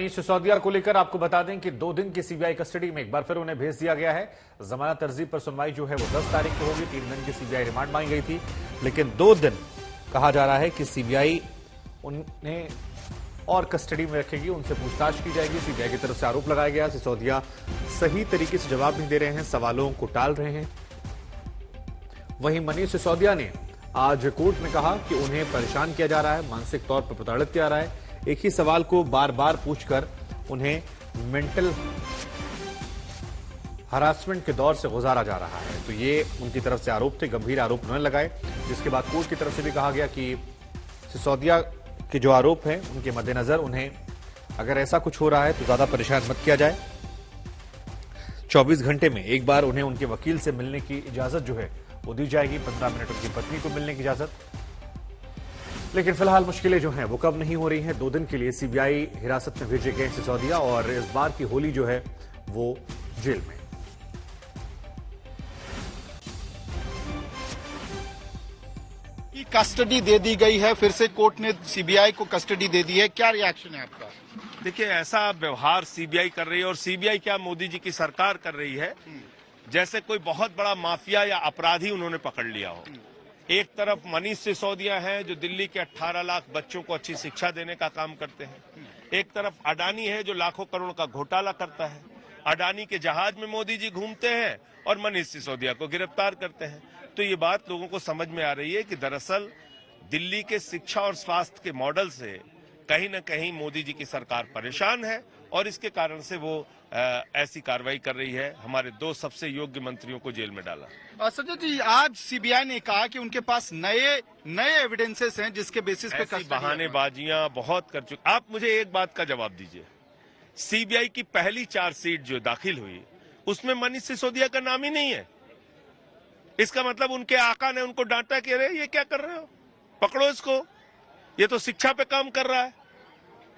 मनीष सिसोदिया को लेकर आपको बता दें कि 2 दिन की सीबीआई कस्टडी में एक बार फिर उन्हें भेज दिया गया है। जमानत अर्जी पर सुनवाई जो है वो 10 तारीख को होगी। 3 दिन की सीबीआई रिमांड मांगी गई थी, लेकिन 2 दिन कहा जा रहा है कि सीबीआई उन्हें और कस्टडी में रखेगी, उनसे पूछताछ की जाएगी। सीबीआई की तरफ से आरोप लगाया गया सिसोदिया सही तरीके से जवाब नहीं दे रहे हैं, सवालों को टाल रहे हैं। वहीं मनीष सिसोदिया ने आज कोर्ट में कहा कि उन्हें परेशान किया जा रहा है, मानसिक तौर पर प्रताड़ित किया जा रहा है। एक ही सवाल को बार बार पूछकर उन्हें मेंटल हरासमेंट के दौर से गुजारा जा रहा है। तो ये उनकी तरफ से आरोप थे, गंभीर आरोप उन्होंने लगाए, जिसके बाद कोर्ट की तरफ से भी कहा गया कि सिसोदिया के जो आरोप हैं उनके मद्देनजर उन्हें अगर ऐसा कुछ हो रहा है तो ज्यादा परेशान मत किया जाए। 24 घंटे में एक बार उन्हें उनके वकील से मिलने की इजाजत जो है वो दी जाएगी। 15 मिनट उनकी पत्नी को मिलने की इजाजत। लेकिन फिलहाल मुश्किलें जो हैं वो कब नहीं हो रही हैं। 2 दिन के लिए सीबीआई हिरासत में भेजे गए सिसोदिया और इस बार की होली जो है वो जेल में। कस्टडी दे दी गई है, फिर से कोर्ट ने सीबीआई को कस्टडी दे दी है, क्या रिएक्शन है आपका? देखिए, ऐसा व्यवहार सीबीआई कर रही है, और सीबीआई क्या मोदी जी की सरकार कर रही है, जैसे कोई बहुत बड़ा माफिया या अपराधी उन्होंने पकड़ लिया हो। एक तरफ मनीष सिसोदिया है जो दिल्ली के 18 लाख बच्चों को अच्छी शिक्षा देने का काम करते हैं। एक तरफ अडानी है जो लाखों करोड़ का घोटाला करता है। अडानी के जहाज में मोदी जी घूमते हैं और मनीष सिसोदिया को गिरफ्तार करते हैं। तो ये बात लोगों को समझ में आ रही है कि दरअसल दिल्ली के शिक्षा और स्वास्थ्य के मॉडल से कहीं न कहीं मोदी जी की सरकार परेशान है, और इसके कारण से वो ऐसी कार्रवाई कर रही है। हमारे 2 सबसे योग्य मंत्रियों को जेल में डाला। संजय जी, आज सीबीआई ने कहा कि उनके पास नए एविडेंसेस हैं जिसके बेसिस पे बहानेबाजियां बहुत कर चुके। आप मुझे एक बात का जवाब दीजिए, सीबीआई की पहली चार्जशीट जो दाखिल हुई उसमें मनीष सिसोदिया का नाम ही नहीं है। इसका मतलब उनके आका ने उनको डांटा कि अरे ये क्या कर रहे हो, पकड़ो इसको, ये तो शिक्षा पे काम कर रहा है।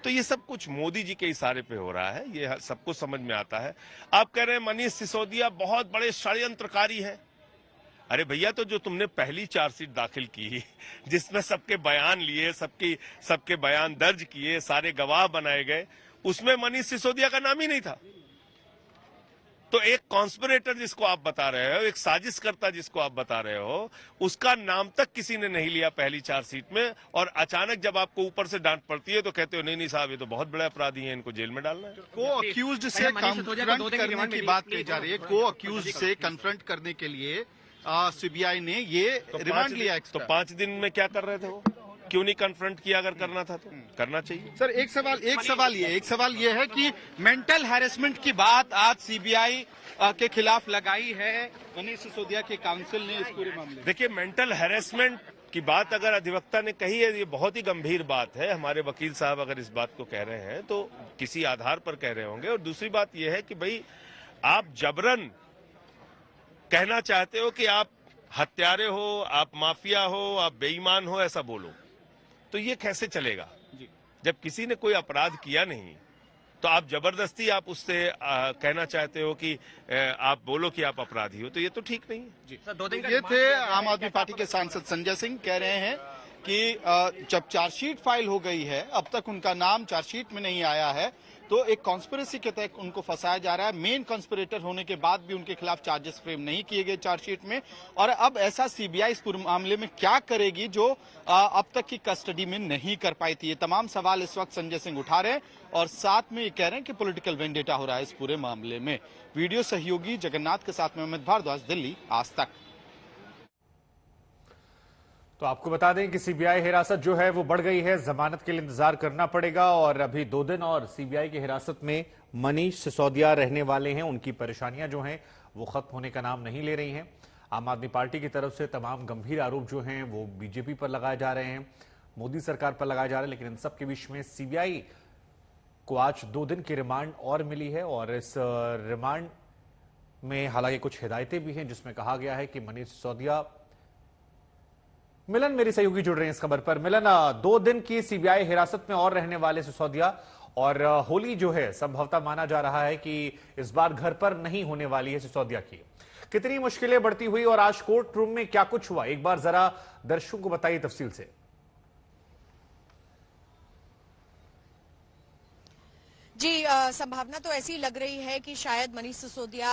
तो ये सब कुछ मोदी जी के इशारे पे हो रहा है, ये सबको समझ में आता है। आप कह रहे हैं मनीष सिसोदिया बहुत बड़े षड्यंत्रकारी हैं। अरे भैया, तो जो तुमने पहली चार्जशीट दाखिल की जिसमें सबके बयान लिए, सबके बयान दर्ज किए, सारे गवाह बनाए गए, उसमें मनीष सिसोदिया का नाम ही नहीं था। तो एक कॉन्स्पिरेटर जिसको आप बता रहे हो, एक साजिशकर्ता जिसको आप बता रहे हो, उसका नाम तक किसी ने नहीं लिया पहली चार्जशीट में, और अचानक जब आपको ऊपर से डांट पड़ती है तो कहते हो नहीं साहब, ये तो बहुत बड़े अपराधी हैं, इनको जेल में डालना है। को अक्यूज्ड से कन्फ्रंट करने की बात कही जा रही है। को अक्यूज्ड से कन्फ्रंट करने के लिए सीबीआई ने ये रिमांड लिया। तो 5 दिन में क्या कर रहे थे वो? क्यों नहीं कन्फ्रंट किया? अगर करना था तो करना चाहिए। सर, एक सवाल ये है कि मेंटल हैरेसमेंट की बात आज सीबीआई के खिलाफ लगाई है मनीष सिसोदिया के काउंसिल ने इस पूरे मामले में। देखिए, मेंटल हैरेसमेंट की बात अगर अधिवक्ता ने कही है, ये बहुत ही गंभीर बात है। हमारे वकील साहब अगर इस बात को कह रहे हैं तो किसी आधार पर कह रहे होंगे। और दूसरी बात यह है कि भाई, आप जबरन कहना चाहते हो कि आप हत्यारे हो, आप माफिया हो, आप बेईमान हो, ऐसा बोलो, तो ये कैसे चलेगा? जब किसी ने कोई अपराध किया नहीं तो आप जबरदस्ती आप उससे कहना चाहते हो कि आप बोलो कि आप अपराधी हो, तो ये तो ठीक नहीं है जी। ये थे आम आदमी पार्टी के सांसद संजय सिंह, कह रहे हैं कि जब चार्जशीट फाइल हो गई है, अब तक उनका नाम चार्जशीट में नहीं आया है, तो एक कॉन्स्पिरेसी के तहत उनको फंसाया जा रहा है। मेन कॉन्स्पिरेटर होने के बाद भी उनके खिलाफ चार्जेस फ्रेम नहीं किए गए चार्जशीट में। और अब ऐसा सीबीआई इस पूरे मामले में क्या करेगी जो अब तक की कस्टडी में नहीं कर पाई थी? ये तमाम सवाल इस वक्त संजय सिंह उठा रहे हैं, और साथ में ये कह रहे हैं कि पॉलिटिकल वेंडेटा हो रहा है इस पूरे मामले में। वीडियो सहयोगी जगन्नाथ के साथ में अमित भारद्वाज, दिल्ली, आज तक। तो आपको बता दें कि सीबीआई हिरासत जो है वो बढ़ गई है, जमानत के लिए इंतजार करना पड़ेगा, और अभी 2 दिन और सीबीआई की हिरासत में मनीष सिसोदिया रहने वाले हैं। उनकी परेशानियां जो हैं वो खत्म होने का नाम नहीं ले रही हैं। आम आदमी पार्टी की तरफ से तमाम गंभीर आरोप जो हैं वो बीजेपी पर लगाए जा रहे हैं, मोदी सरकार पर लगाए जा रहे हैं। लेकिन इन सब के बीच में सीबीआई को आज 2 दिन की रिमांड और मिली है, और इस रिमांड में हालांकि कुछ हिदायतें भी हैं, जिसमें कहा गया है कि मनीष सिसोदिया, मिलन मेरी सहयोगी जुड़ रहे हैं इस खबर पर। मिलन, 2 दिन की सीबीआई हिरासत में और रहने वाले सिसोदिया, और होली जो है संभवतः माना जा रहा है कि इस बार घर पर नहीं होने वाली है सिसोदिया की। कितनी मुश्किलें बढ़ती हुई और आज कोर्ट रूम में क्या कुछ हुआ, एक बार जरा दर्शकों को बताइए तफसील से। जी, संभावना तो ऐसी लग रही है कि शायद मनीष सिसोदिया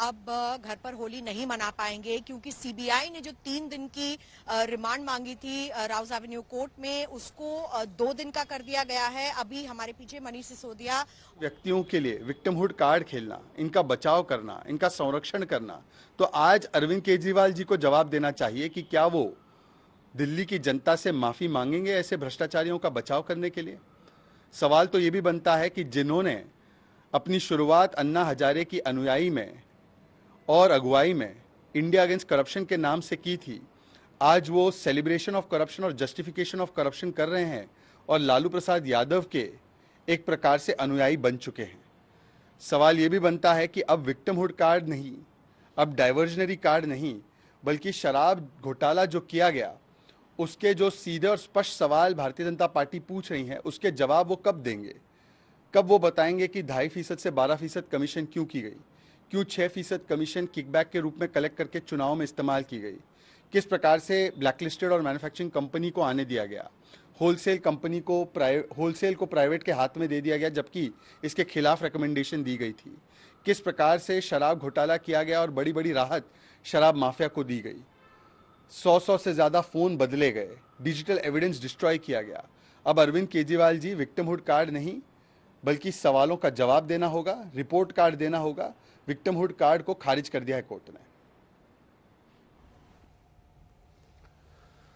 अब घर पर होली नहीं मना पाएंगे, क्योंकि सीबीआई ने जो 3 दिन की रिमांड मांगी थी राउज एवेन्यू कोर्ट में, उसको 2 दिन का कर दिया गया है। अभी हमारे पीछे मनीष सिसोदिया व्यक्तियों के लिए विक्टिमहुड कार्ड खेलना, इनका बचाव करना, इनका संरक्षण करना, तो आज अरविंद केजरीवाल जी को जवाब देना चाहिए कि क्या वो दिल्ली की जनता से माफी मांगेंगे ऐसे भ्रष्टाचारियों का बचाव करने के लिए। सवाल तो ये भी बनता है कि जिन्होंने अपनी शुरुआत अन्ना हजारे की अनुयायी में और अगुवाई में इंडिया अगेंस्ट करप्शन के नाम से की थी, आज वो सेलिब्रेशन ऑफ करप्शन और जस्टिफिकेशन ऑफ करप्शन कर रहे हैं और लालू प्रसाद यादव के एक प्रकार से अनुयायी बन चुके हैं। सवाल ये भी बनता है कि अब विक्टिमहुड कार्ड नहीं, अब डाइवर्जनरी कार्ड नहीं, बल्कि शराब घोटाला जो किया गया उसके जो सीधे और स्पष्ट सवाल भारतीय जनता पार्टी पूछ रही है, उसके जवाब वो कब देंगे। कब वो बताएंगे कि 2.5% से 12% कमीशन क्यों की गई, क्यों 6% कमीशन किकबैक के रूप में कलेक्ट करके चुनाव में इस्तेमाल की गई, किस प्रकार से ब्लैकलिस्टेड और मैन्युफैक्चरिंग कंपनी को आने दिया गया, होलसेल को प्राइवेट के हाथ में दे दिया गया जबकि इसके खिलाफ रिकमेंडेशन दी गई थी, किस प्रकार से शराब घोटाला किया गया और बड़ी बड़ी राहत शराब माफिया को दी गई, 100 से ज्यादा फोन बदले गए, डिजिटल एविडेंस डिस्ट्रॉय किया गया। अब अरविंद केजरीवाल जी विक्टिमहुड कार्ड नहीं बल्कि सवालों का जवाब देना होगा, रिपोर्ट कार्ड देना होगा। विक्टिमहुड कार्ड को खारिज कर दिया है कोर्ट ने।